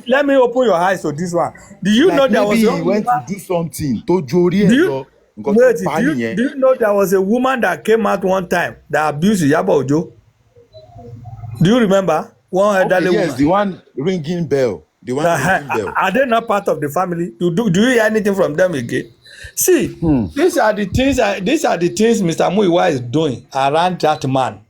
let me open your eyes to this one. Do you know Like there was maybe a he went to woman? do something tó jorí Do ẹ̀ you lọ nǹkan tó wait? pa nìyẹn. Do you know there was a woman that came out one time that abused Iyabo Ojo? Do you remember one Okay, elderly yes, woman? the one ringing bell. The one ringing bell. Are they not part of the family? Do you hear anything from them again? See, these are the things Mr. Muiwa is doing around that man.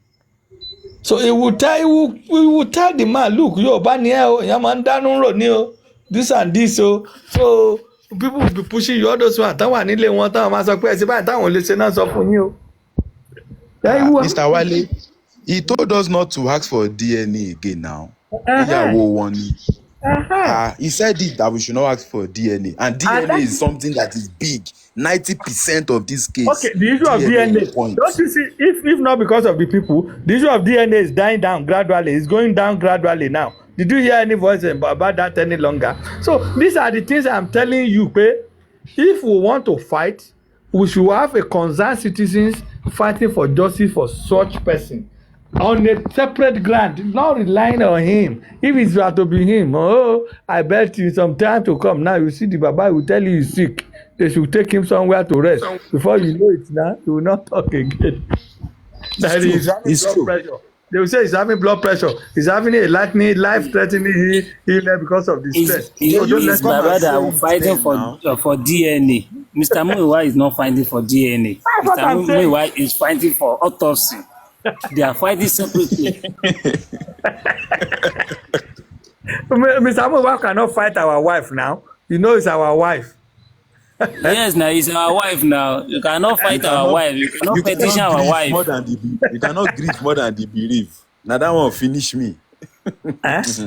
So he will tell the man, look, Yorùbá ni ẹ́ o, èèyàn máa ń dánú rò ní o, this and this o. So people will be pushing you all those ones táwọn wà nílé wọn táwọn máa sọ pé ẹ̀sìn báyìí táwọn ò lè ṣe náà sọ fún yín o. Mr. Wale, he told us not to ask for DNA again now. Ìyàwó wọn ni. He said it that we should not ask for DNA, and DNA is something that is big. 90% of this case. Okay, the issue of DNA. Don't you see? If not because of the people, the issue of DNA is dying down gradually. It's going down gradually now. Did you hear any voice about that any longer? So these are the things I'm telling you, pé. If we want to fight, we should have a concerned citizens fighting for justice for such person on a separate ground, not relying on him. If it's got to be him, I bet you some time to come. Now you see the Baba will tell you he's sick. They should take him somewhere to rest. Before you know it, now he will not talk again. That he's having blood pressure. They will say he's having blood pressure. He's having a life-threatening illness because of the stress. It's Baba that are fighting for DNA. Mr. Muiwa is not fighting for DNA. Mr. Muiwa is fighting for autopsy. They are fighting separately. Mr. Muiwa cannot fight our wife now. You know it's our wife. Yes, now it's our wife now. You cannot fight our wife. You cannot petition our wife. You cannot grieve more than the belief. Now that one finish me. This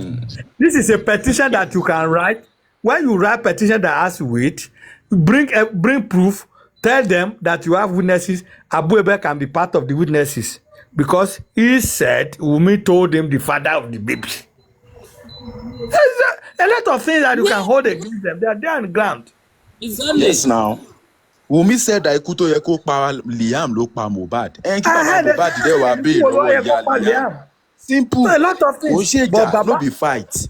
is a petition that you can write. When you write petition that has weight, bring proof. Tell them that you have witnesses. Abu Ebe can be part of the witnesses because he said Wunmi told him the father of the baby. There's a lot of things that you can hold against them. They are there on the ground. Exactly. Yes, now. Wunmi said that ikú tó yẹ kó pa Liam ló pa Mohbad. Kí bàbá Mohbad dẹ̀ wá béèrè lọ́wọ́ ìyá Liam. Simple. So a lot of things. But Baba, no be fight.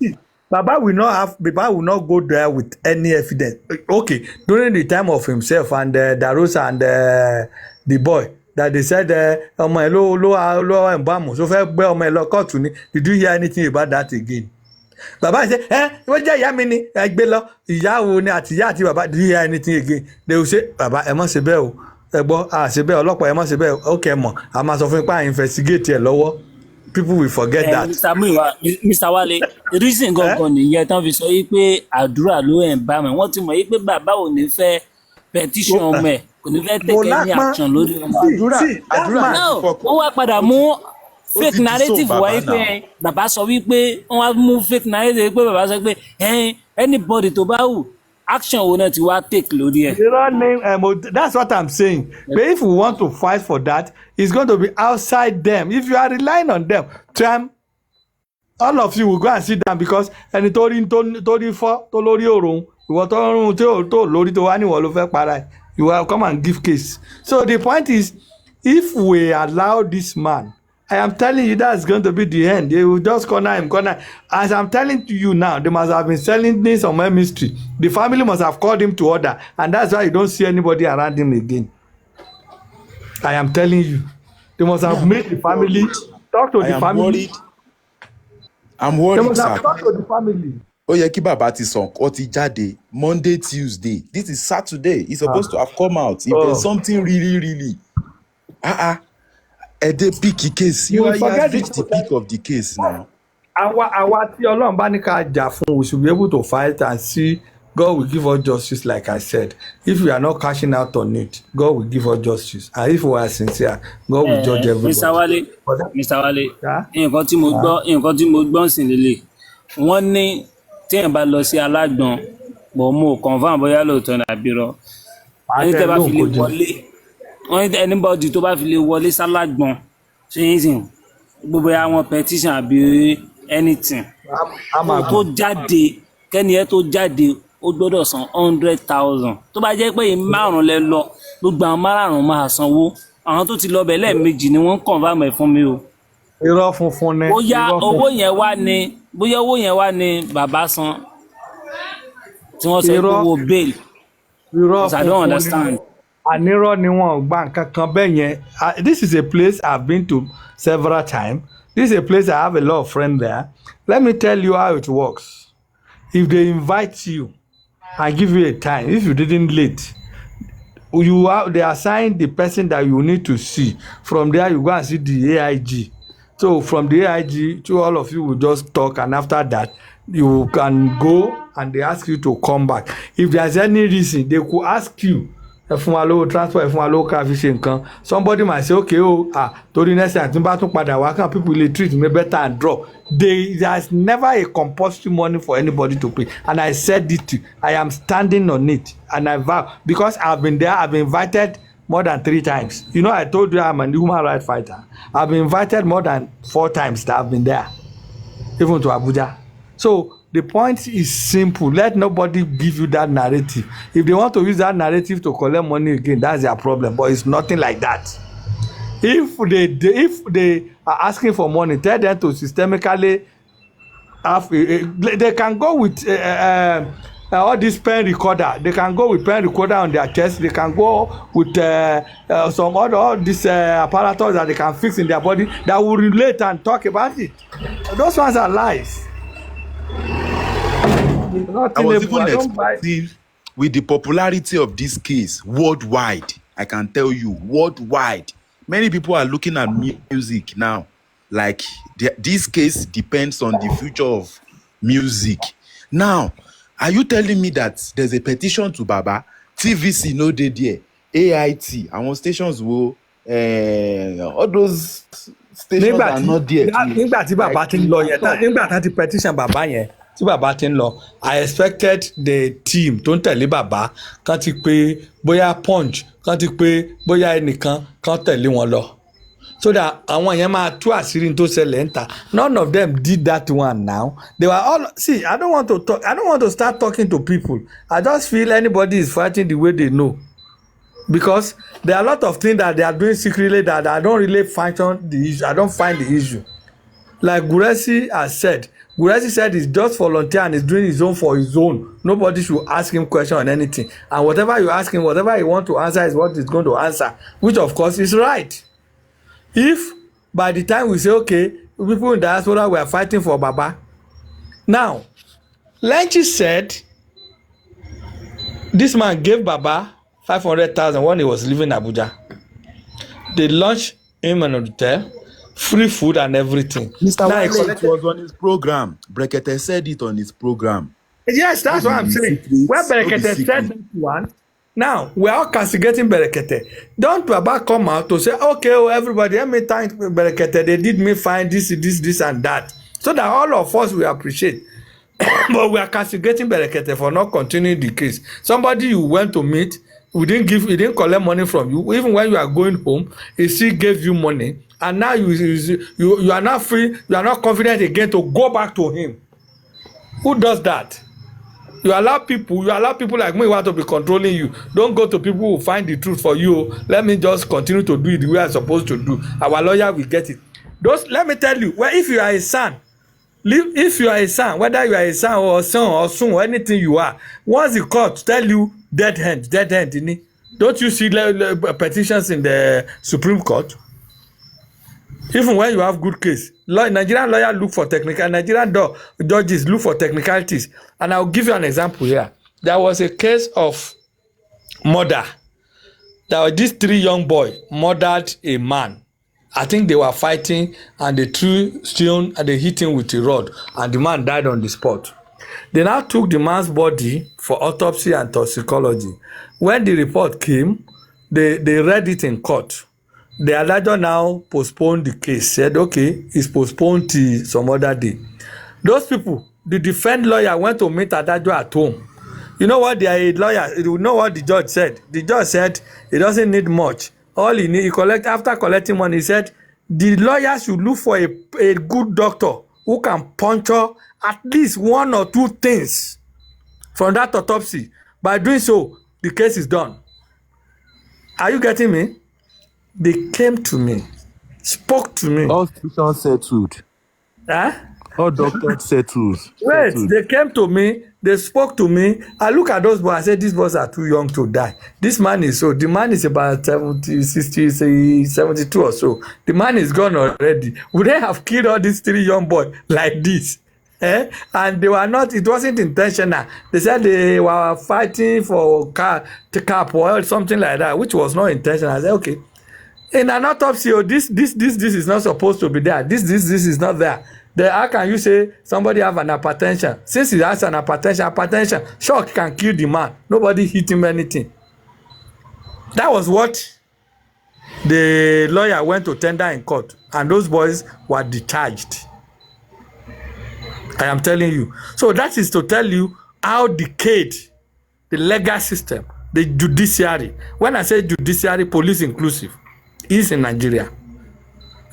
Baba will not go there with any evidence. Okay, during the time of himself and Darosa and the boy that they said ọmọ ẹ ló embalm so fẹ́ gbé ọmọ ẹ lọ kóòtù ni. Did you hear anything about that again? Baba say wọ́n jẹ́ ìyá mi ni ẹ gbé lọ ìyá wo ni àti ìyá àti bàbá. Did you hear anything again? They will say baba ẹ má ṣe bẹ́ẹ̀ o ẹ gbọ́ ṣe bẹ́ẹ̀ ọlọ́pàá ẹ má ṣe bẹ́ẹ̀ okay mọ̀ a máa sọ fún ipá investigate ẹ lọ́wọ́. People will forget that. Mr. Wale, the reason gangan nìyẹn tán fi sọ yìí pé àdúrà ló ẹ̀ ń bá mi wọ́n ti mọ̀ yìí pé bàbá ò ní fẹ́ petition ọmọ ẹ̀ kò ní fẹ́ tẹ̀kẹ́ ní action lórí ọmọ. àdúrà wọ́n wá padà mú fake narrative wáyé pé bàbá sọ wípé wọ́n wá mú fake narrative pé bàbá sọ pé anybody tó bá wù action wo náà ti wá take lórí ẹ̀. That's what I'm saying. But if we want to fight for that, it's going to be outside them. If you are relying on them, all of you will go and sit down because ẹni tó rí fọ́ tó lórí òrùn ìwọ tó rún tó lórí tó wá níwọ̀ ló fẹ́ para ẹ̀ you will come and give case. So the point is, if we allow this man, I am telling you that's going to be the end. They will just corner him. As I'm telling to you now, they must have been selling this on my mystery. The family must have called him to order, and that's why you don't see anybody around him again. I am telling you, they must have made the family talk to the family. I'm worried, they must have sir. talked to the family. Ó yẹ kí bàbá ti sọ nǹkan ti jáde Monday, Tuesday. This is Saturday. He's supposed to have come out. If there's something really, They pick the case. You have reached the peak of the case now. Àwa tí Ọlọ́run bá ní ká jà fún, we should be able to fight and see God will give us justice, like I said. If we are not cashing out on it, God will give us justice. And if we are sincere, God will judge everybody. Mr. Wale, nǹkan tí mo gbọ́ sí lélẹ̀. Wọ́n ní tí èèyàn bá lọ sí alágbọ̀n, bọ̀ mo confirm bóyá lóòótọ́ ní àbírọ̀. Ẹni tẹ́ bá fi lè wọlé. Wọ́n ní anybody tó bá fi lè wọlé sálágbọ̀n ṣe é sìn gbogbo àwọn petition àbí anything tó jáde kẹ́ni ẹ tó jáde ó gbọ́dọ̀ san 100,000 tó bá jẹ́ pé márùn lẹ lọ gbogbo àwọn márùn máa sanwó àwọn tó ti lọ bẹ̀ lẹ́ẹ̀mejì ni wọ́n confirm ẹ̀ fún mi o irọ́ funfun ni. bóyá owó yẹn wá ní bàbá san tí wọ́n sọ pé owó bail. irọ́ I don't understand. ànírọ́ ni wọn gba nǹkan kan bẹ́ẹ̀ yẹn. This is a place I've been to several times. This is a place I have a lot of friends there. Let me tell you how it works. If they invite you and give you a time, if you didn't late, they assign the person that you need to see. From there, you go and see the AIG. So from the AIG, all of you will just talk, and after that, you can go and they ask you to come back. If there's any reason, they could ask you, fún wa lówó transport, fún wa lówó ká fi ṣe nǹkan. Somebody might say, okay, torí next time tí n bá tún padà wá kàn, people will treat me better and drop. There's never a compulsory money for anybody to pay. And I said it to you. I am standing on it. And I vow, because I've been there, I've been invited more than 3 times. You know, I told you I'm a human rights fighter. I've been invited more than 4 times that I've been there, even to Abuja. So the point is simple. Let nobody give you that narrative. If they want to use that narrative to collect money again, that's their problem. But it's nothing like that. If they are asking for money, tell them to systemically have they can go with all this pen recorder. They can go with pen recorder on their chest. They can go with some other all these apparatus that they can fix in their body that will relate and talk about it. Those ones are lies. I was even expecting, with the popularity of this case worldwide, I can tell you, worldwide, many people are looking at music now. Like this case depends on the future of music. Now, are you telling me that there's a petition to Baba, TVC no dey there, AIT, our stations will, all those stations are not there. Nígbà tí bàbá ti ń lọ yẹn, nígbà tí petition bàbá yẹn, tí bàbá ti ń lọ, I expected the team tó ń tẹ̀lé bàbá kan ti pé bóyá Punch, kan ti pé bóyá ẹnìkan kan tẹ̀lé wọn lọ. So that àwọn yẹn máa tú àṣírí tó ṣẹlẹ̀ ń ta. None of them did that one now. They were all, see, I don't want to start talking to people. I just feel anybody is fighting the way they know. Because there are a lot of things that they are doing secretly that I don't really function the issue. I don't find the issue. Like Guresi has said, Guresi said he's just volunteer and he's doing his own for his own. Nobody should ask him question on anything. And whatever you ask him, whatever he want to answer is what he's going to answer, which of course is right. If by the time we say, okay, people in diaspora were fighting for Baba. Now, Lenchi said this man gave Baba 500,000 when he was living in Abuja. They launched him in a hotel, free food and everything. Mr. Wale, it was on his program. Brekete said it on his program. Yes, that's what I'm saying. When Brekete said that one, now we are all castigating Berekete. Don't Baba come out to say, okay, everybody, let me thank Berekete. They did me fine, this, and that. So that all of us will appreciate. But we are castigating Berekete for not continuing the case. Somebody you went to meet, he didn't collect money from you. Even when you are going home, he still gave you money. And now you are not free, you are not confident again to go back to him. Who does that? You allow people like me who want to be controlling you. Don't go to people who find the truth for you. Let me just continue to do it the way I'm supposed to do. Our lawyer will get it. Let me tell you, if you are a son, whether you are a son or son or anything you are, once the court tell you dead hand, don't you see petitions in the Supreme Court? Even when you have good case, Nigerian lawyers look for technical, Nigerian judges look for technicalities. And I'll give you an example here. There was a case of murder. There were these 3 young boys murdered a man. I think they were fighting and they threw stone and they hit him with a rod and the man died on the spot. They now took the man's body for autopsy and toxicology. When the report came, they read it in court. The Adájọ́ now postponed the case, said, okay, it's postponed till some other day. Those people, the defense lawyer went to meet Adájọ́ at home. You know what you know what the judge said? The judge said he doesn't need much. All he need, after collecting money, he said, the lawyer should look for a good doctor who can puncture at least 1 or 2 things from that autopsy. By doing so, the case is done. Are you getting me? They came to me spoke to me. All situations settled. Huh? All doctors settled. Wait, Settled. they came to me, they spoke to me. I look at those boys, I said, these boys are too young to die. This man is so, the man is about 70, 60, 72 or so. The man is gone already. Would they have killed all these 3 young boys like this? And they were not, it wasn't intentional. They said they were fighting for cap or something like that, which was not intentional. I said, okay. In an autopsy, this is not supposed to be there. This is not there. Then how can you say somebody have an hypertension? Since he has an hypertension, shock can kill the man. Nobody hit him anything. That was what the lawyer went to tender in court, and those boys were discharged. I am telling you. So that is to tell you how decayed the legal system, the judiciary, when I say judiciary, police inclusive, is in Nigeria.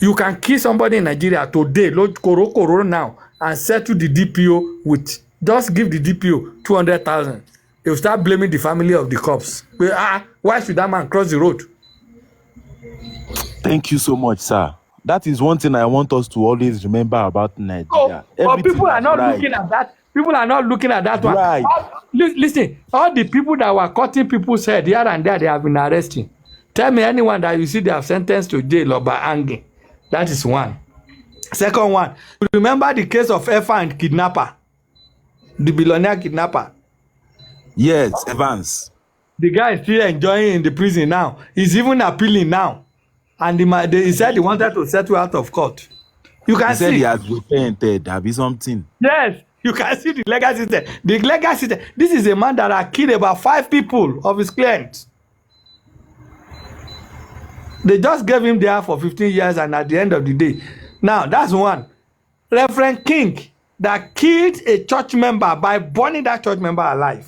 You can kill somebody in Nigeria today, Lord Koro now, and settle the DPO with, just give the DPO 200,000. They will start blaming the family of the cops. Why should that man cross the road? Thank you so much, sir. That is one thing I want us to always remember about Nigeria. But people are not looking at that. People are not looking at that one. Right. Listen, all the people that were cutting people's head here and there, they have been arresting. Tell me anyone that you see they have sentenced to jail or by hanging. That is one. Second one, remember the case of Effa and kidnapper, the billionaire kidnapper. Yes, Evans. The guy is still enjoying in the prison now. He's even appealing now. And he said he wanted to settle out of court. You can see. He said he has repented. There be something. Yes, you can see the legal system. The legal system. This is a man that has killed about 5 people of his clients. They just gave him there for 15 years, and at the end of the day, now that's one. Reverend King that killed a church member by burning that church member alive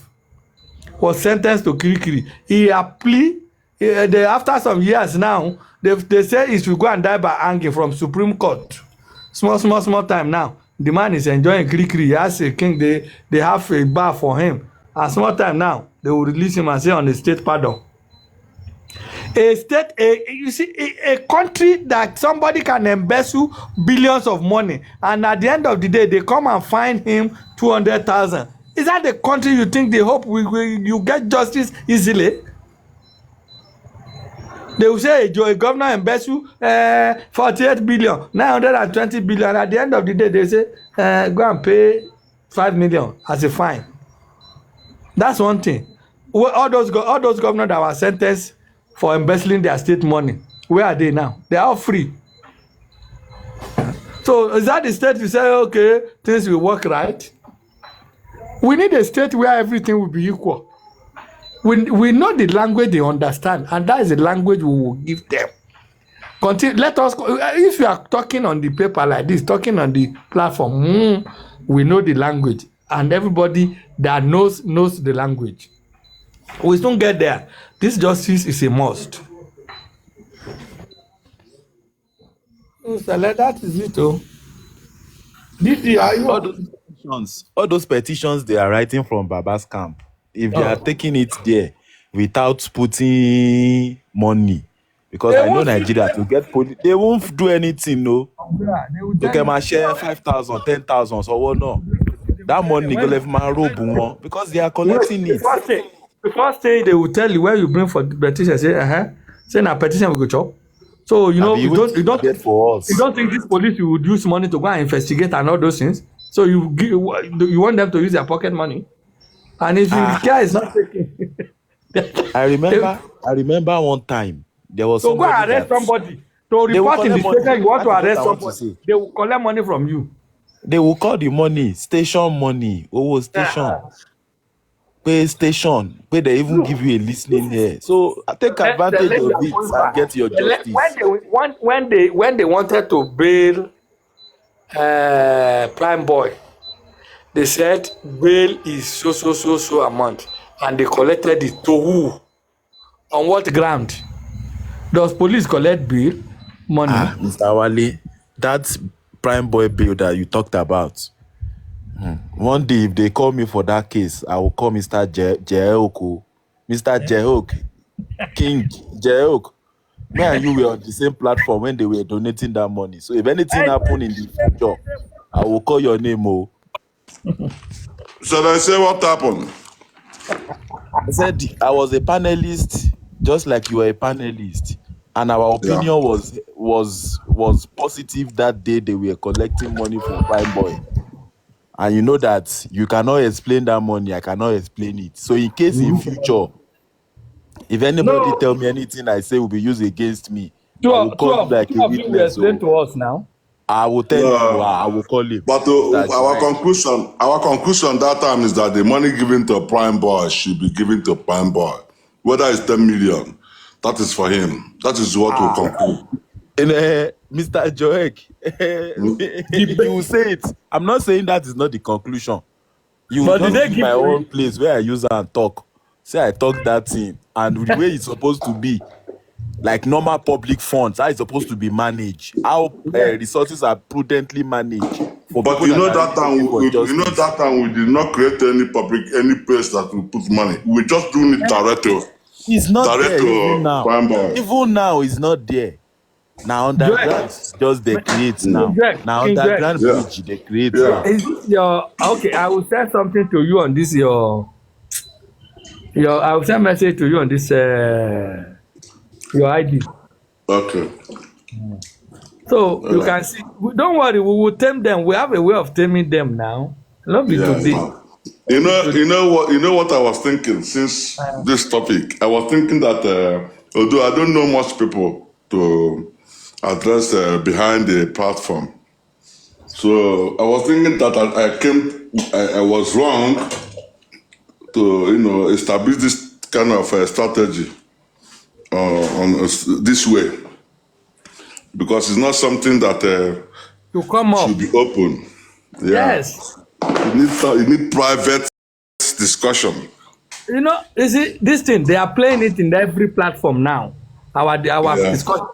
was sentenced to Kirikiri. He appealed. After some years now, they say he should go and die by hanging from Supreme Court. Small time now. The man is enjoying Kirikiri. He has a king. They have a bar for him. And small time now, they will release him and say on the state pardon. A country that somebody can embezzle billions of money, and at the end of the day, they come and find him 200,000. Is that the country you think they hope you get justice easily? They will say a governor embezzle 48 billion, 920 billion. At the end of the day, they say go and pay 5 million as a fine. That's one thing. All those governors that were sentenced for embezzling their state money, where are they now? They are all free. So is that the state you say, okay, things will work right? We need a state where everything will be equal. We know the language they understand, and that is the language we will give them. Let us, if you are talking on the paper like this, talking on the platform, we know the language, and everybody that knows the language. We don't get there. This justice is a must. That is it. All those petitions they are writing from Baba's camp, if they are taking it there without putting money, because I know Nigeria to get police, they won't do anything, no. They can share 5,000, 10,000, so what no. That money go left my robe because they are collecting it. The first thing they will tell you where you bring for the petition, say na petition we go chop. So you know you don't think this police would use money to go and investigate and all those things. So you want them to use their pocket money, and if the guy is not taking. I remember one time there was. So go arrest somebody to report in the station. You want to arrest somebody, they will collect money from you. They will call the money station money. Station. Pay station, where they even give you a listening here. So I take advantage of it and get your justice. When they wanted to bail Prime Boy, they said bail is so amount, and they collected it to who? On what ground? Does police collect bail money? Mr. Wale, that's Prime Boy bail that you talked about. One day, if they call me for that case, I will call Mr. Jehok. Mr. Jehok. King Jehok. Me and you were on the same platform when they were donating that money. So if anything happen in the future, I will call your name. Oh, So they say what happened? I said I was a panelist, just like you were a panelist, and our Yeah. opinion was positive that day they were collecting money for Prime Boy. And you know that you cannot explain that money, I cannot explain it. So in case in future, if anybody No, tell me anything I say will be used against me, two I will of, two call you of, like two a of you will witness. explain So to us now. I will tell him. I will call him. But Mr. our conclusion that time is that the money given to Prime Boy should be given to Prime Boy, whether it's 10 million. That is for him. That is what we conclude. And Mr. Joek, you will say it. I'm not saying that is not the conclusion. You But did just they give give my you? own place where I use and talk. Say I talk that thing, and the way it's supposed to be, like normal public funds, how it's supposed to be managed, how resources are prudently managed for But people you that know are that really time, looking for justice. we did not create any place that we put money. We just doing it direct It's not there even to now. Prime Boy. Even now, it's not there. Now underground is just they create now. Now King Jack, underground Yeah, bridge they create yeah. now. is this your okay? I will send something to you on this your. I will send message to you on this your ID. Okay. So you Alright. can see. Don't worry, we will tame them. We have a way of taming them now. Not be Yeah. today. You know what I was thinking since this topic. I was thinking that although I don't know much people to address behind the platform, so I was thinking that I was wrong to establish this kind of strategy on this way because it's not something that To come up. should be open. Yeah, Yes. you need private discussion. You know, you see, this thing, they are playing it in every platform now. Our Yeah. discussion.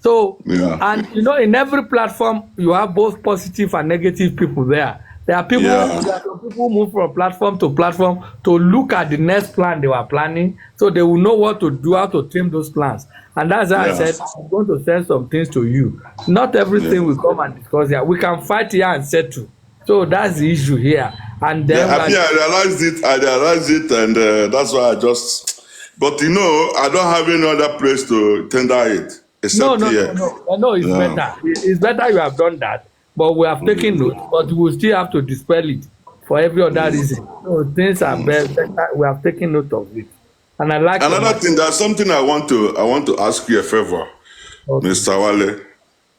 So, Yeah. and you know, in every platform, you have both positive and negative people there. There are people, Yeah. there are some people who move from platform to look at the next plan they were planning, so they will know what to do, how to trim those plans. And that's why I Yeah. said, I'm going to send some things to you. Not everything will come and discuss here. We can fight here and settle. So that's the issue here. And then Yeah, I realized it, and that's why I just. But I don't have any other place to tender it except here. No, it's Yeah. better. It's better you have done that, but we have taken note, but we will still have to dispel it for every other reason. So things are better. We have taken note of it. And I like Another thing, there's something I want to ask you a favor, Okay. Mr. Wale,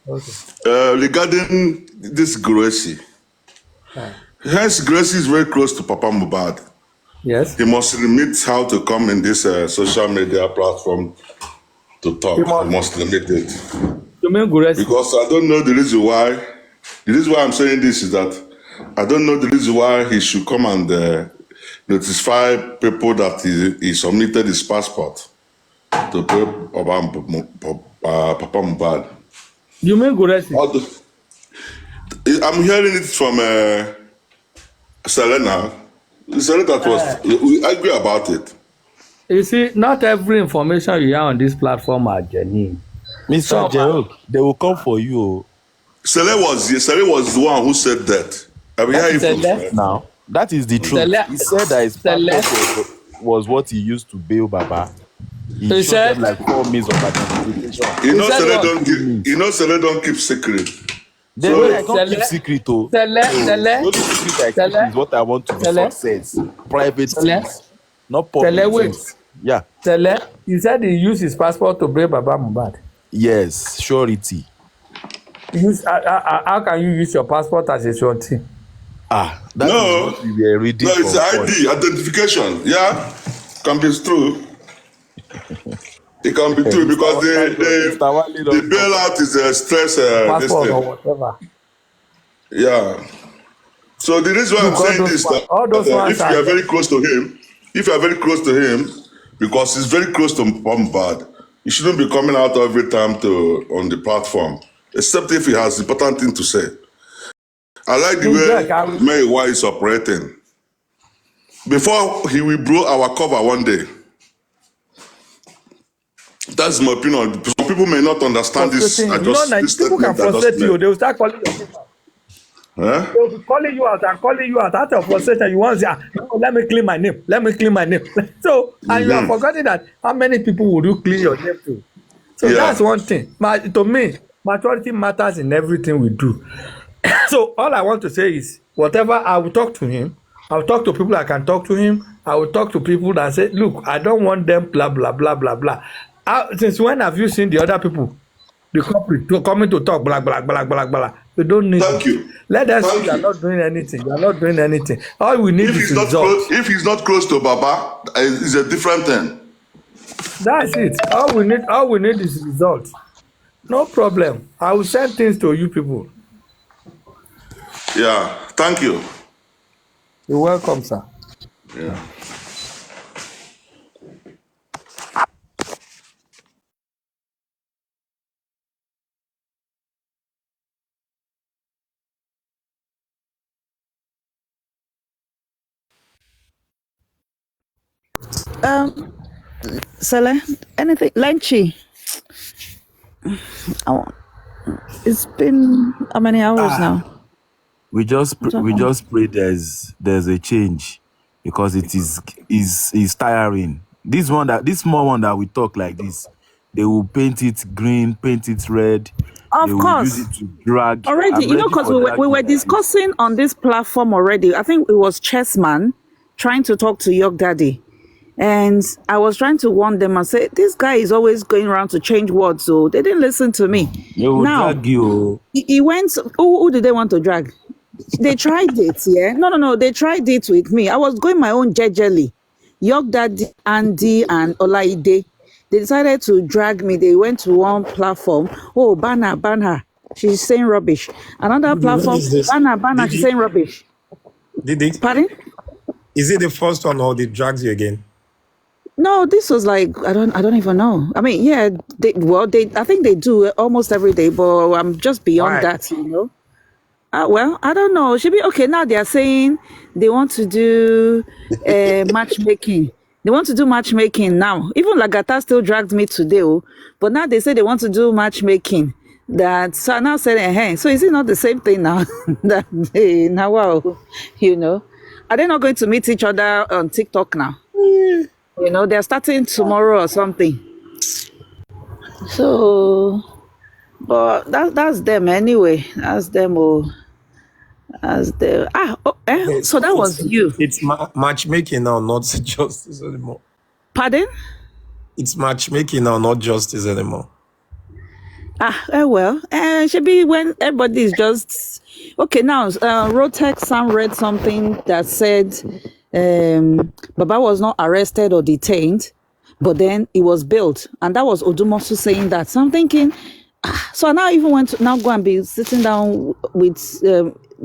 Okay. regarding this Gracie. Hence, Gracie is very close to Papa Mohbad. Yes. He must limit how to come in this social media platform to talk. He must limit it. You mean Guresi? Because I don't know the reason why. The reason why I'm saying this is that I don't know the reason why he should come and notify people that he submitted his passport to Papa Mohbad. You mean Guresi? I'm hearing it from Selena. Selena we agree about it. You see, not every information you hear on this platform are genuine. Mr. Jerome, they will come for you. Selena was the one who said that. I mean, That is from Selena? Now, that is the truth. He said that his passport was what he used to bail Baba. He showed them like 4 means of identification. Selena don't keep secret. They don't keep secret, though. The only secret I keep is what I want to be success. Private things, not public things. Yeah. You said he used his passport to bail Baba Mohbad. Yes, surety. How can you use your passport as a surety? That is what we were reading. No, it's ID, identification. Yeah, can be true. It can be true because the bailout is a stress. Passport or whatever. Yeah. So the reason why I'm saying this that if you are very close to him, because he's very close to Mohbad, he shouldn't be coming out every time on the platform, except if he has important thing to say. I like the way Mayowa is operating. Before he will blow our cover one day, That's my opinion. Some people may not understand this. You know, This people can statement I just frustrate you. made. They will start calling you. Huh? They will be calling you out and calling you out. Out of frustration, you want to say, "Oh, let me clean my name. Let me clean my name." So, and you have forgotten that how many people would you clean your name to? So that's one thing. To me, maturity matters in everything we do. So all I want to say is, whatever, I will talk to him. I will talk to people I can talk to him. I will talk to people that say, look, I don't want them blah, blah, blah, blah, blah. Since when have you seen the other people, the corporate, coming to talk blah, blah, blah, blah, blah? You don't need Thank you. Let us see you are not doing anything. You are not doing anything. All we need is results. If he's not close to Baba, it's a different thing. That's it. All we need is results. No problem. I will send things to you people. Yeah. Thank you. You're welcome, sir. Yeah. Sele, anything? Lenchi. It's been how many hours now? We just pray there's a change, because it is tiring. This small one that we talk like this, they will paint it green, paint it red. Of they will course. use it to drag. Already, because we were discussing on this platform already. I think it was Chessman trying to talk to York Daddy. And I was trying to warn them and say, this guy is always going around to change words, so they didn't listen to me. They will drag you. He went, who did they want to drag? They tried it, yeah? No, they tried it with me. I was going my own jejely. York Daddy, Andy, and Olaide. They decided to drag me. They went to one platform. Oh, ban her. She's saying rubbish. Another platform, ban her, she's saying rubbish. Pardon? Is it the first one or they dragged you again? No, this was like, I don't even know. I mean, yeah, I think they do it almost every day, but I'm just beyond that, you know. Well, I don't know. Should be okay. Now they are saying they want to do matchmaking. They want to do matchmaking now. Even Lagata still dragged me today, but now they say they want to do matchmaking. So I now said, hey, so is it not the same thing now? Now, wow, you know, are they not going to meet each other on TikTok now? You know, they're starting tomorrow or something. So, but that's them anyway. That's them. So that was you. It's matchmaking now, not justice anymore. Pardon? It's matchmaking now, not justice anymore. Well, it should be when everybody is just okay. Now, Rotex Sam read something that said Baba was not arrested or detained, but then he was bailed, and that was Odumosu saying that. So I'm thinking, so I now even want to now go and be sitting down with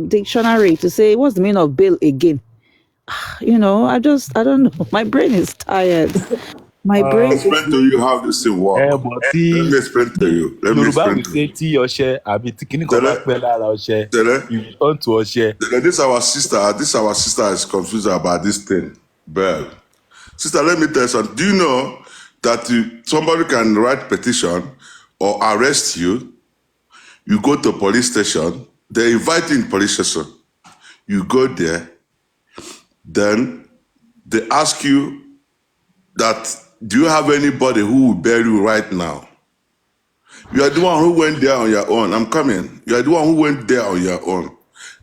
dictionary to say what's the meaning of bail again. You know, I don't know. My brain is tired. My brain. Let me explain to you how this thing works. Let me explain to you. This our sister is confused about this thing. Bell. Sister, let me tell you something. Do you know that somebody can write petition or arrest you? You go to police station, they invite you in police station. You go there, then they ask you that, do you have anybody who will bail you right now? You are the one who went there on your own. I'm coming. You are the one who went there on your own.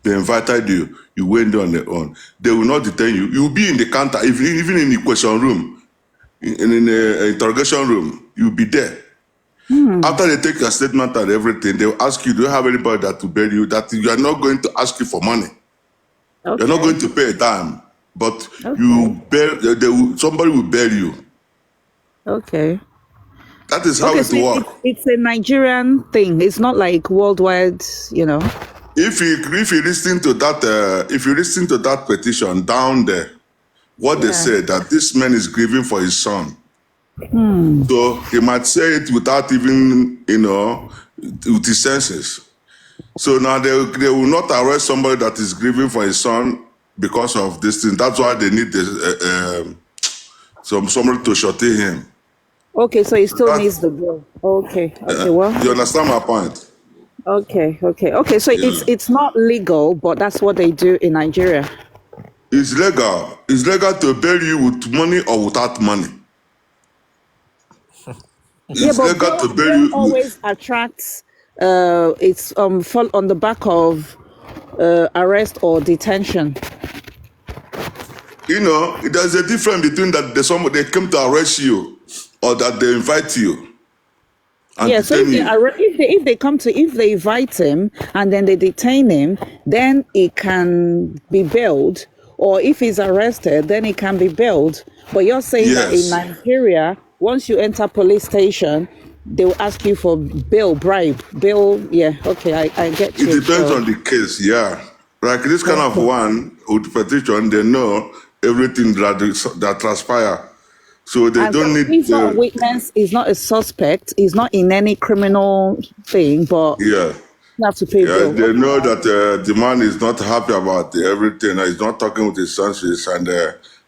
They invited you. You went there on your own. They will not detain you. You will be in the counter, even in the question room, in the interrogation room. You will be there. After they take your statement and everything, they will ask you, do you have anybody that will bail you? That you are not going to ask you for money. Okay. You're not going to pay a dime. But somebody will bail you. Okay. That is how it works. It's a Nigerian thing. It's not like worldwide, you know. If you listen to that, petition down there, what they said that this man is grieving for his son. So he might say it without even, with his senses. So now they will not arrest somebody that is grieving for his son because of this thing. That's why they need somebody to shorty him. Okay, so he still That, needs the bill. Okay, well, you understand my point? okay. So Yeah. it's not legal, but that's what they do in Nigeria. It's legal. It's legal to bail you with money or without money. Yeah, It's but legal to bail bail you always attracts. It's fall on the back of arrest or detention. you know, there's a difference between that they came to arrest you or that they invite you and Yeah, so detain you. if they invite him and then they detain him, then it can be bailed. Or if he's arrested, then it can be bailed. But you're saying that in Yes. Nigeria, once you enter police station, they will ask you for bribe. Yeah, okay, I get It you. depends So, on the case, yeah. Like this kind of okay. one with petition, they know everything that transpire. So they And don't so need he's not a witness, he's not a suspect, he's not in any criminal thing, but yeah. you have to pay Yeah, bill. they know that the man is not happy about everything. He's not talking with his senses, and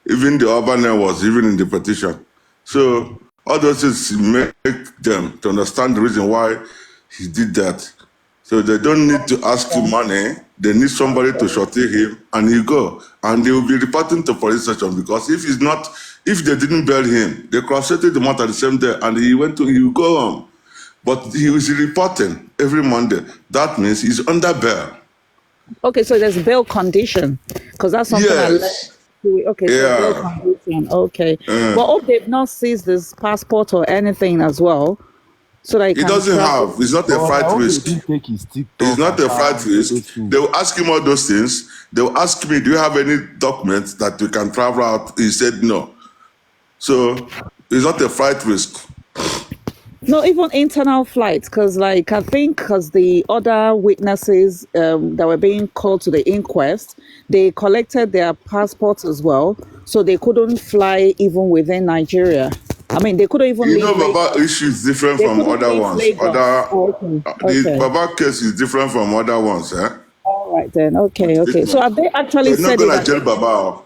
even the urban name was even in the petition. So all those things make them to understand the reason why he did that. So they don't need to ask you money. They need somebody to shorty him, and he go, and they will be reporting to police station because if they didn't bail him, they cross-settled the matter the same day, and he will go on. But he was reporting every Monday. That means he's under bail. Okay, so there's bail condition, because that's something I learned. Yes. Okay, so bail Yeah. condition. Okay, but hope they've not seized this passport or anything as well, so that he He can doesn't travel. have. It's not a But I flight hope they risk. didn't take his It's TikTok not a flight account, all risk. those things. They will ask him all those things. They will ask me, do you have any documents that we can travel out? He said no. So it's not a flight risk. No, even internal flights, because I think because the other witnesses that were being called to the inquest, they collected their passports as well, so they couldn't fly even within Nigeria. I mean, they couldn't even You leave know, Lagos. Baba issue is different They from couldn't other leave ones. Lagos. The Okay. Baba case is different from other ones. All right then. Okay. So Statement. have they actually They're not said it gonna that? jail Baba.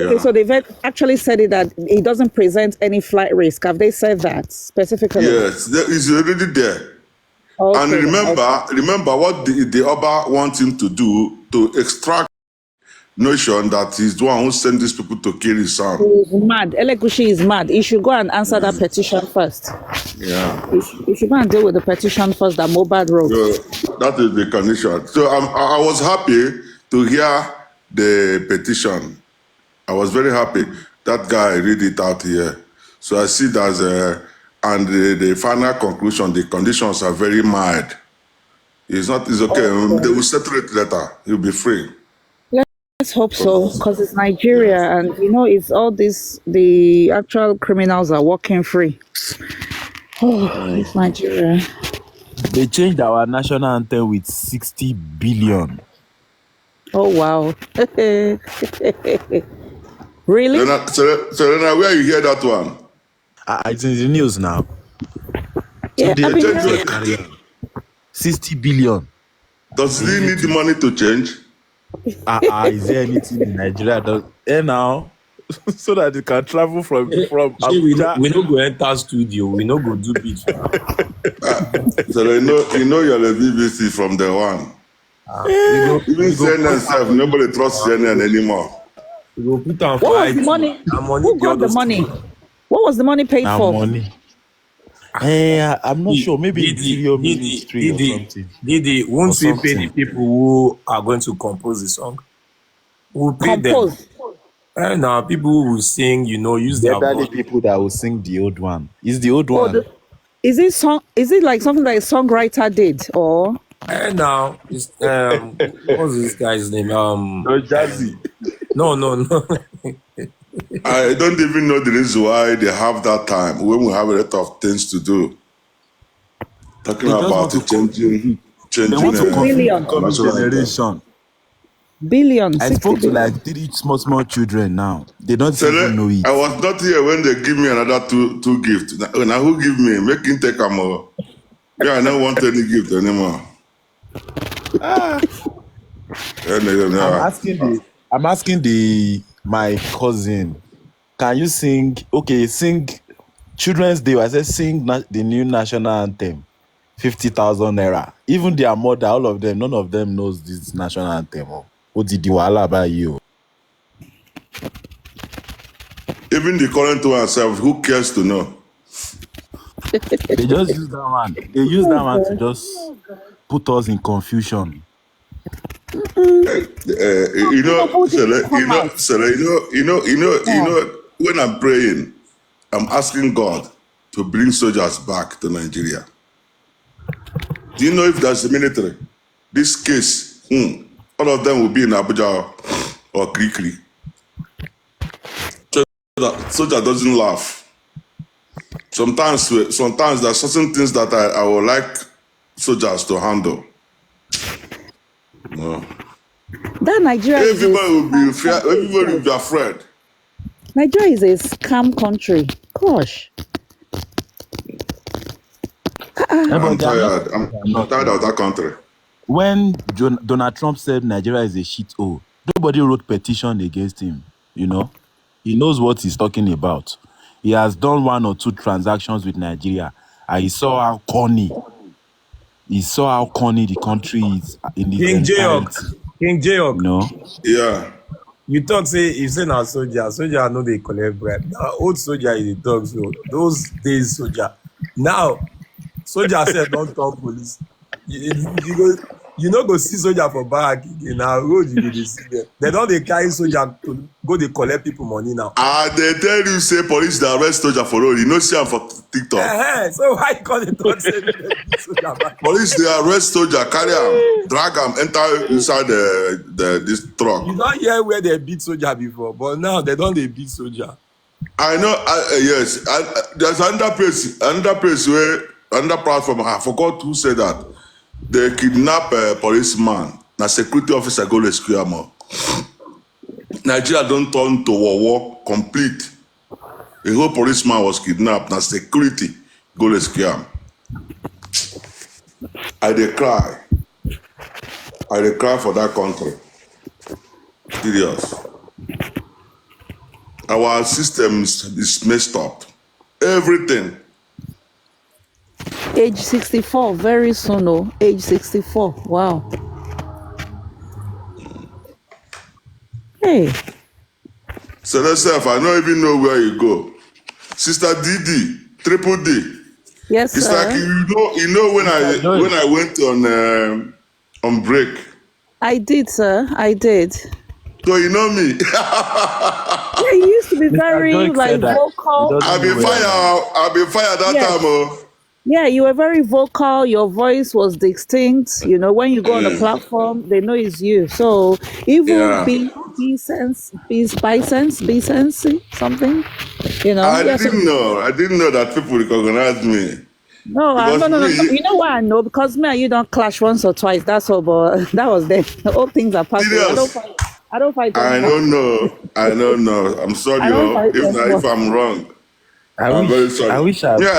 Okay, Yeah. so they've actually said it that it doesn't present any flight risk. Have they said that specifically? Yes, he's already there. Okay. And then, okay. remember what the Oba wants him to do to extract notion that he's the one who sent these people to kill his son. He's mad. Elegushi is mad. He should go and answer that petition first. Yeah. He should go and deal with the petition first that Mohbad wrote. So that is the condition. So I was happy to hear the petition. I was very happy. That guy read it out here. So I see that and the final conclusion, the conditions are very mild. It's okay. They will settle it later. He'll be free. Let's hope so, because it's Nigeria, and it's all this. The actual criminals are walking free. Oh, it's Nigeria. They changed our national anthem with 60 billion. Oh wow! Really? Serena, where you hear that one? It's in the news now. Yeah, So I they mean, carry on. 60 billion. Does he need the money to change? Is there anything in Nigeria now? So that they can travel from Abuja. We no go enter studio. We no go do beat. So you know you're the BBC from the one. Even CNN self, nobody trusts CNN anymore. We go put on what was the money? Who got the money? What was the money paid for? Money. I'm not sure. Maybe Interior Ministry or something. Didi, won't we pay the people who are going to compose the song? We'll pay them. And now people who will sing, use their voice. People that will sing the old one. Is the old one? Is it like something that a songwriter did, or? And now, it's, what's this guy's name? No, Jazzy. No. I don't even know the reason why they have that time when we have a lot of things to do. Talking about changing generation. Billions. I spoke to like 3 small children now. They don't even know it. I was not here when they give me another two gifts. Now who give me? Make him take a more. Yeah, I don't want any gift anymore. I'm asking my cousin, can you sing? Okay, sing Children's Day, I said sing the new national anthem. 50,000 naira. Even their mother, all of them, none of them knows this national anthem. What did you all about you? Even the current one itself, who cares to know? They just use that one. They use that one to just put us in confusion. You know, when I'm praying, I'm asking God to bring soldiers back to Nigeria. Do you know if there's a military? This case, all of them will be in Abuja or Krikri. Soldier doesn't laugh. Sometimes there are certain things that I would like soldiers to handle. No. That Nigeria everybody will be afraid. Nigeria is a scam country. Gosh. I'm tired. I'm tired of that country. When Donald Trump said Nigeria is a shithole, nobody wrote petition against him. You know, he knows what he's talking about. He has done 1 or 2 transactions with Nigeria, and he saw how corny. He saw how corny the country is in the entirety. King Jayok. You know? Yeah. You talk say if say now soldier know they collect bribe. Now old soldier is a dog, so those days soldier. Now soldier said don't talk police. You know go see soldier for back again. Now road you dey see them. They don't they carry soldier to go they collect people money now. They tell you say police they arrest soldier for road. You know see am for TikTok. So why you call it talk say soldier back? Police they arrest soldier, carry am, drag am, enter inside this truck. You don't hear where they beat soldier before, but now they don't they beat soldier. I know. Yes. There's another place where another platform. I forgot who said that. They kidnap a policeman. Now security officer go rescue him. Nigeria don't turn to war complete. A whole policeman was kidnapped. Now security go rescue him. I dey cry for that country. Serious. Our system is messed up. Everything. Age 64, very soon, oh. Age 64. Wow. Hey. So that's I don't even know where you go. Sister Didi, Triple D. Yes, it's sir. Like you know when I went on break. I did, sir. I did. So you know me. Yeah, you used to be very like vocal. I've been fired that time. Oh. Yeah, you were very vocal. Your voice was distinct. You know, when you go on the platform, they know it's you. So even be something. You know. I didn't know that people recognize me. No. You know why I know? Because me and you don't clash once or twice. That's all. But that was there. All things are possible. I don't fight. I don't know. I'm sorry, if I'm wrong. I'm very sorry. I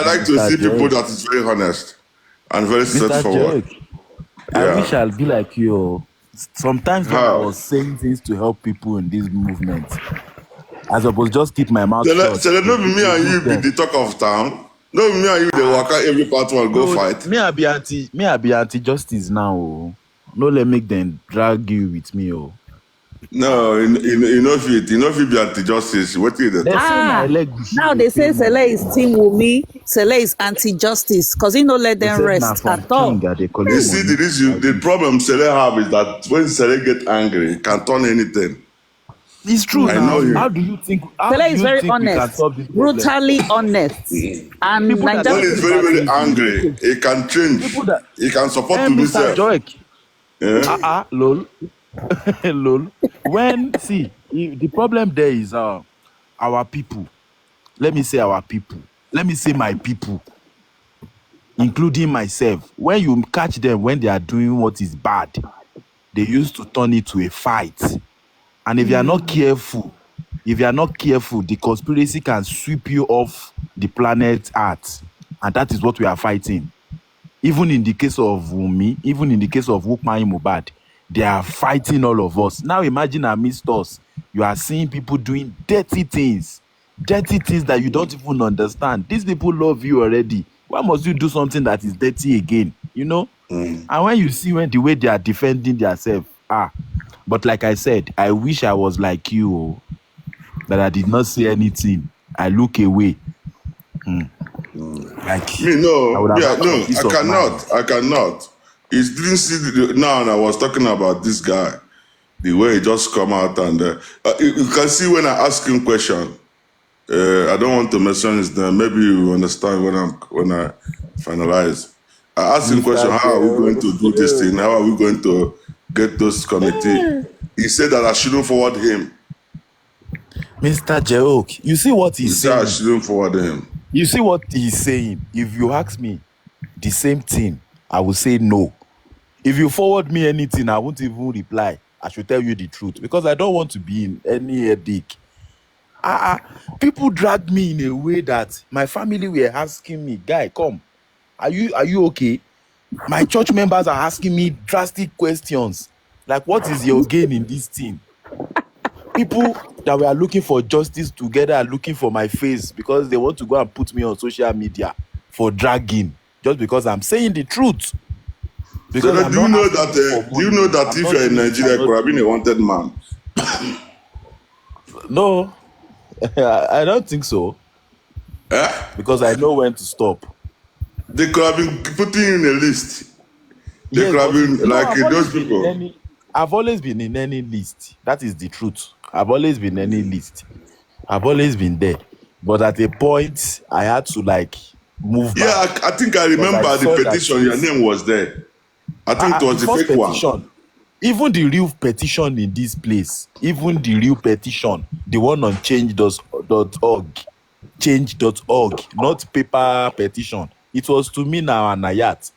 like to see people that is very honest and very straightforward. I wish I'll be like you. Sometimes when I was saying things to help people in this movement, I suppose just keep my mouth shut. So no be me and you be the talk of town. No be me and you they walk out every part one go fight. Me I be anti-justice now. No let make them drag you with me. No, you know if you be anti-justice, what is it? Now they say Sele is Team Wumi, Sele is anti-justice, because he don't let them rest at all. You see, the problem Sele have is that when Sele get angry, he can turn anything. It's true. I know you. How do you think? Sele is very honest, brutally honest, and when he's very, very angry, he can change. He can support to himself. Lol. Lol. The problem there is our people. Let me say our people. Let me say my people, including myself. When you catch them when they are doing what is bad, they used to turn it to a fight. And if you are not careful, the conspiracy can sweep you off the planet Earth, and that is what we are fighting. Even in the case of Wumi, even in the case of Wukman Mohbad, they are fighting all of us. Now imagine amidst us, you are seeing people doing dirty things. Dirty things that you don't even understand. These people love you already. Why must you do something that is dirty again? You know? And when you see the way they are defending themselves, but like I said, I wish I was like you, that I did not say anything. I look away. Like Me, no. I would have had some No, peace of mind. I cannot. He didn't see now, and I was talking about this guy, the way he just come out and you can see when I ask him question. I don't want to mention his name. Maybe you understand when I finalize. I asked him question: how are we going to do this thing? How are we going to get those committee? He said that I shouldn't forward him. Mr. Jeok, you see what he's saying? I shouldn't forward him. You see what he's saying? If you ask me the same thing, I will say no. If you forward me anything, I won't even reply. I should tell you the truth because I don't want to be in any headache. People dragged me in a way that my family were asking me, guy, come, are you okay? My church members are asking me drastic questions. Like, what is your gain in this thing? People that were looking for justice together are looking for my face because they want to go and put me on social media for dragging just because I'm saying the truth. Because so do you know that if you're in Nigeria, you could have been a wanted man? No, I don't think so. Because I know when to stop. They could have been putting in a list. They could have been like those people. I've always been in any list. That is the truth. I've always been in any list. I've always been there. But at a point, I had to like move back. Yeah, I think I remember the petition. Your name was there. I think it was the fake petition. One. Even the real petition in this place, even the real petition, the one on change.org, change.org, not paper petition. It was to me now and Ayat.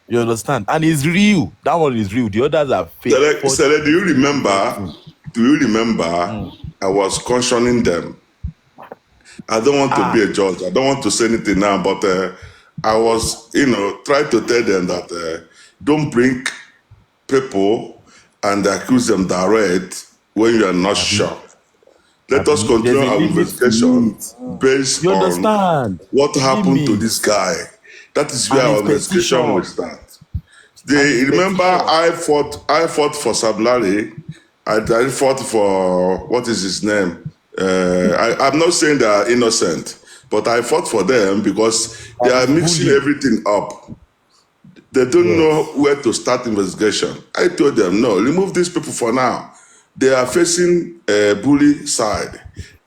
You understand? And it's real. That one is real. The others are fake. Sele, do you remember? I was cautioning them. I don't want to be a judge. I don't want to say anything now, but I was, trying to tell them that don't bring people and accuse them direct when you are not sure. Let us continue our investigation based on what happened to this guy. That is where our investigation will start. Remember, I fought for Sam Larry. I fought for, what is his name? I'm not saying they are innocent, but I fought for them because they are mixing everything up. They don't know where to start investigation. I told them, no, remove these people for now. They are facing a bully side.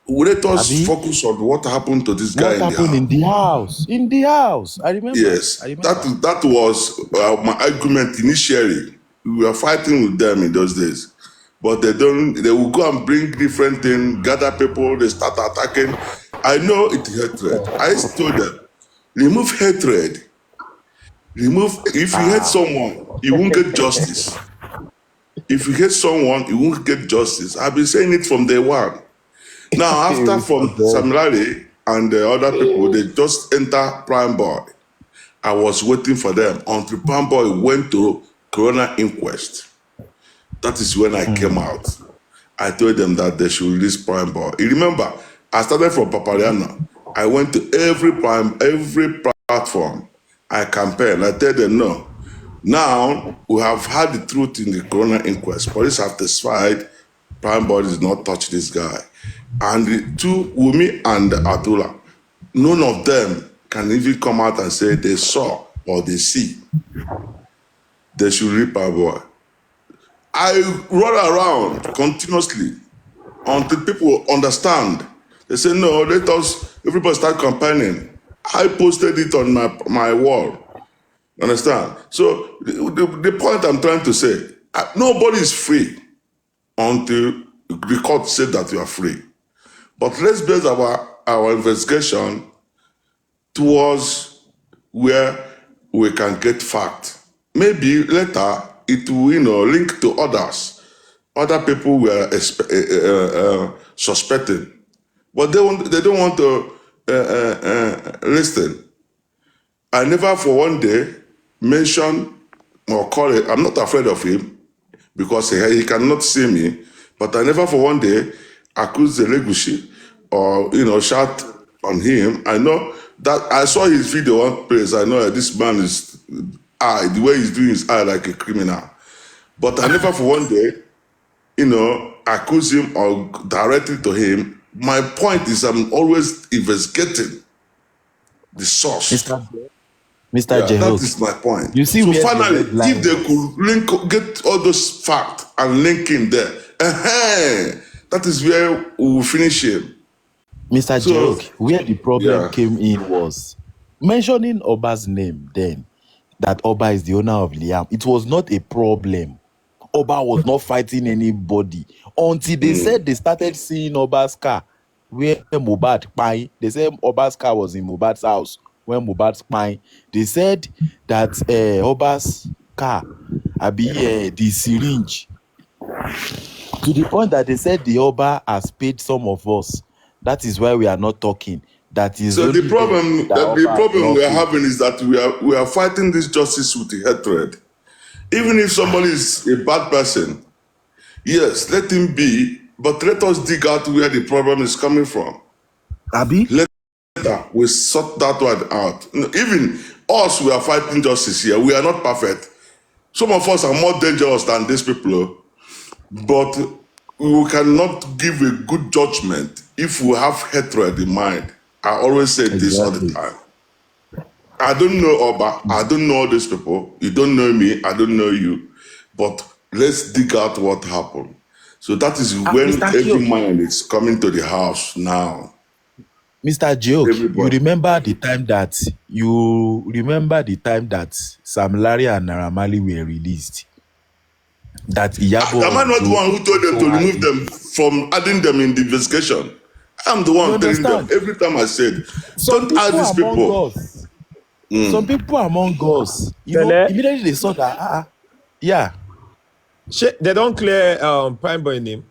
Let us focus on what happened to this guy in the house. In the house. I remember. Yes. That was my argument initially. We were fighting with them in those days. But they will go and bring different things, gather people, they start attacking. I know it's hatred. I told them, remove hatred. If you hate someone, you won't get justice. If you hate someone, you won't get justice. I've been saying it from day one. Now, after from Sam Larry and the other people, they just enter Prime Boy. I was waiting for them until Prime Boy went to Corona Inquest. That is when I came out. I told them that they should release Prime Boy. You remember, I started from Papariano. I went to every platform. I campaigned. I told them, no. Now, we have had the truth in the Corona Inquest. Police have testified Prime Boy did not touch this guy. And the two, Wumi and Abdullah, none of them can even come out and say they saw or they see. They should rip Prime Boy. I run around continuously until people understand. They say, no, let us, everybody start campaigning. I posted it on my wall. Understand? So the point I'm trying to say, nobody is free until the court said that you are free. But let's base our investigation towards where we can get fact. Maybe later it will, link to others. Other people were suspecting, but they don't want to listen. I never for one day mention or call it. I'm not afraid of him because he cannot see me. But I never for one day accuse the Legushi or shout on him. I know that I saw his video one place. I know that this man is the way he's doing his eye like a criminal. But I never for one day, accuse him or directly to him. My point is I'm always investigating the source. Mr. J. That is my point. You see, so finally, if they could get all those facts and link him there, that is where we will finish him. Mr. J. Where the problem came in was mentioning Oba's name then, that Oba is the owner of Liam. It was not a problem. Oba was not fighting anybody until they said they started seeing Oba's car where Mohbad Pai. They said Oba's car was in Mohbad's house when Mohbad's Pai. They said that Oba's car, the syringe, to the point that they said the Oba has paid some of us. That is why we are not talking. That is so the problem. The problem we are having is that we are fighting this justice with the hatred. Even if somebody is a bad person, yes, let him be, but let us dig out where the problem is coming from. Abi? Later, we sort that one out. Even us, we are fighting justice here. We are not perfect. Some of us are more dangerous than these people, but we cannot give a good judgment if we have hatred in mind. I always say this all the time. I don't know Oba. I don't know all these people. You don't know me. I don't know you. But let's dig out what happened. So that is when every man is coming to the house now. Mr. Joke, you remember the time that Sam Larry and Naira Marley were released? That Iyabo. Am I not the one who told them to remove them from adding them in the investigation? I'm the one telling them every time I said, don't add these people. Some people among us, immediately they saw that, They don't clear Prime Boy name.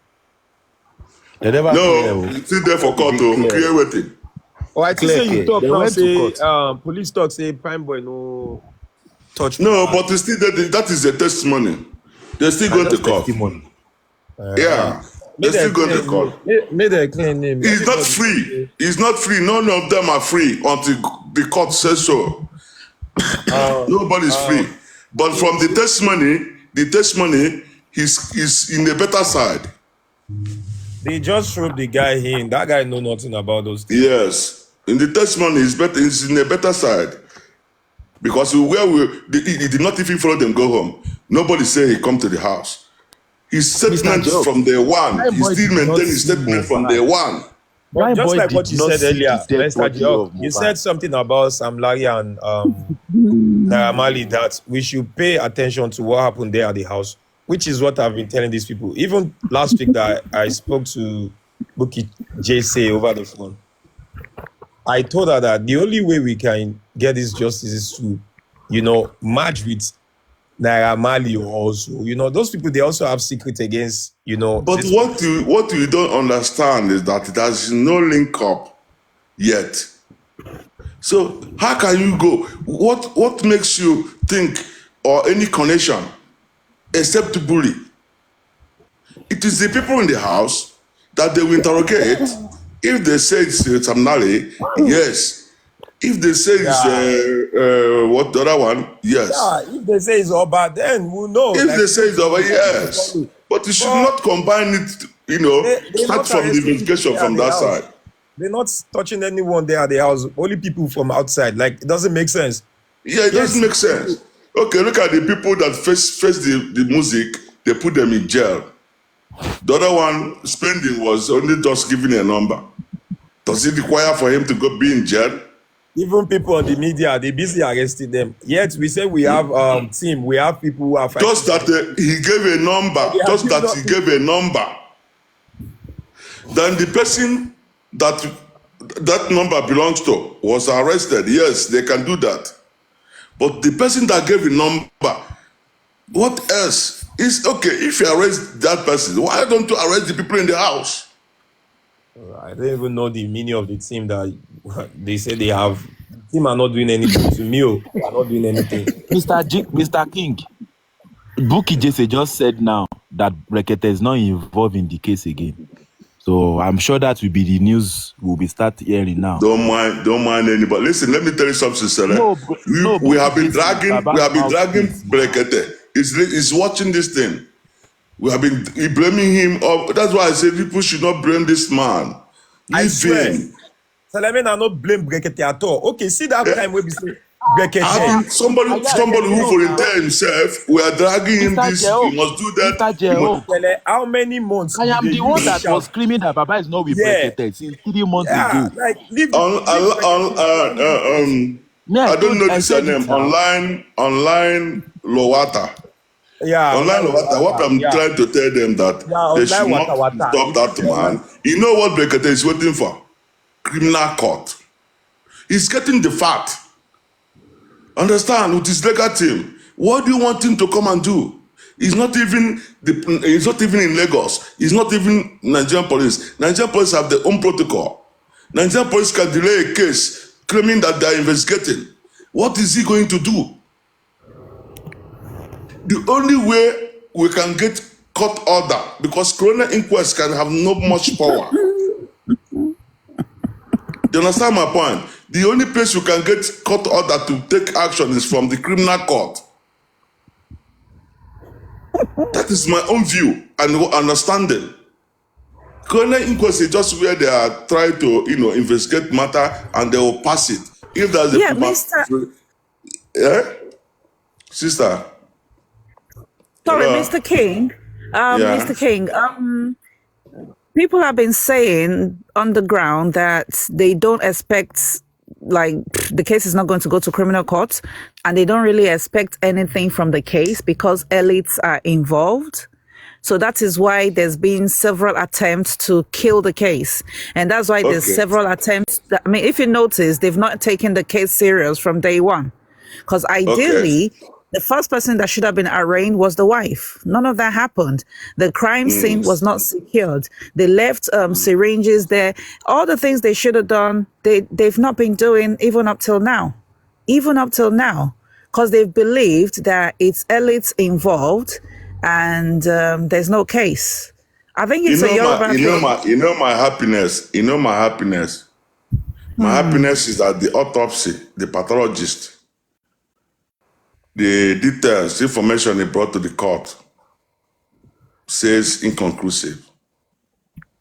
They never it's still there for court to clear waiting. Oh, I think you talk now, say, police talk, say Prime Boy no touch. No, but it's still there. That is a testimony. They're still going to court. They're still going to court. Made a clear name. He's not free. He's not free. None of them are free until the court says so. Nobody's free. But from the testimony, he's in the better side. They just showed the guy in. That guy know nothing about those things. Yes. In the testimony, he's in the better side. Because he did not even follow them go home. Nobody said he come to the house. His statement from day one, he still maintain his statement from day one. But just like what you said earlier, Mr. Jock, you said something about Sam Larry and Naira Marley that we should pay attention to what happened there at the house, which is what I've been telling these people. Even last week that I spoke to Bukky Jesse over the phone, I told her that the only way we can get this justice is to, match with Naira Marley also. Those people, they also have secrets against, But what you don't understand is that there's no link up yet. So how can you go? What makes you think or any connection except to bully? It is the people in the house that they will interrogate. If they say it's Samnale, yes. If they say it's what the other one, yes. Yeah, if they say it's Oba, then we'll know. If they say it's Oba, yes. But you should not combine it, start from the investigation from that side. They're not touching anyone there at the house, only people from outside. Like, it doesn't make sense. Yeah, it doesn't make sense. Okay, look at the people that face the music, they put them in jail. The other one, spending, was only just giving a number. Does it require for him to go be in jail? Even people on the media, they busy arresting them. Yet we say we have team, we have people who are fighting. Just that he gave a number. Just that he gave a number. Then the person that number belongs to was arrested. Yes, they can do that. But the person that gave a number, what else? Is okay, if you arrest that person, why don't you arrest the people in the house? I don't even know the meaning of the team that they say they have. The team are not doing anything to me. They are not doing anything. Mr. King, Bukky Jesse just said now that Brekete is not involved in the case again. So I'm sure that will be the news we'll be start hearing now. Don't mind anybody. Listen, let me tell you something, sir. We have been dragging Brekete. He's watching this thing. We have been blaming him. That's why I say people should not blame this man. I swear. So let me not blame Brekete at all. Okay, see that time where we say Brekete. Somebody who volunteered himself, we are dragging him this. He must do that. How many months? I am the one that was screaming that Baba is not with Brekete since 3 months ago. Like, I don't know this name. Online Lowata. Yeah. Online Lowata. What I'm trying to tell them that they should not stop that man. You know what Brekete is waiting for? Criminal court. He's getting the fact. Understand, with his legal team. What do you want him to come and do? He's not even in Lagos. He's not even Nigerian police. Nigerian police have their own protocol. Nigerian police can delay a case claiming that they are investigating. What is he going to do? The only way we can get court order, because coroner inquest can have not much power. Do you understand my point? The only place you can get court order to take action is from the criminal court. That is my own view and understanding. Coroner inquest is just where they are trying to, investigate matter and they will pass it. If there's sister. Sorry, Mr. King. Mr. King. People have been saying on the ground that they don't expect, the case is not going to go to criminal court, and they don't really expect anything from the case because elites are involved. So that is why there's been several attempts to kill the case. And that's why there's several attempts. If you notice, they've not taken the case serious from day one. Because ideally, the first person that should have been arraigned was the wife. None of that happened. The crime scene was not secured. They left syringes there. All the things they should have done, they've not been doing even up till now. Because they've believed that it's elites involved and there's no case. I think it's a Yoruba thing. My happiness. My happiness is that the autopsy, the pathologist, the details, information he brought to the court says inconclusive.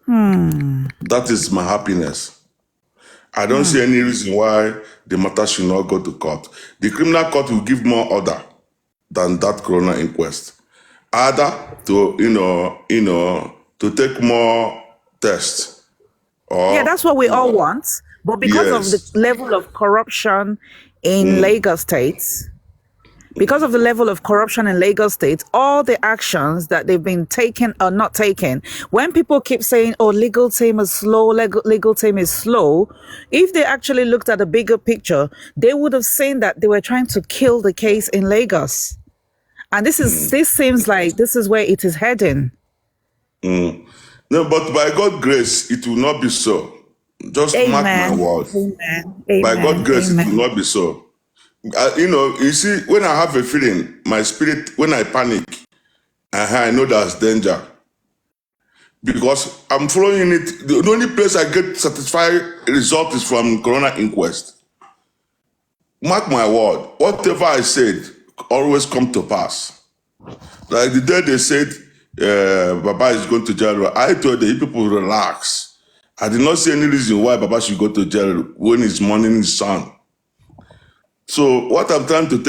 That is my happiness. I don't see any reason why the matter should not go to court. The criminal court will give more order than that coroner inquest. Either to, to take more tests. Yeah, that's what we all want. But because of the level of corruption in Lagos State, all the actions that they've been taken or not taken, when people keep saying, legal team is slow, if they actually looked at the bigger picture, they would have seen that they were trying to kill the case in Lagos. And this seems like this is where it is heading. No, but by God's grace, it will not be so. Just mark my words. Amen. By God's grace, it will not be so. You see, when I have a feeling, my spirit, when I panic, I know there's danger. Because I'm following it. The only place I get satisfied result is from coroner inquest. Mark my word, whatever I said always come to pass. Like the day they said Baba is going to jail, I told the people relax. I did not see any reason why Baba should go to jail when he's mourning his son. So what I'm trying to tell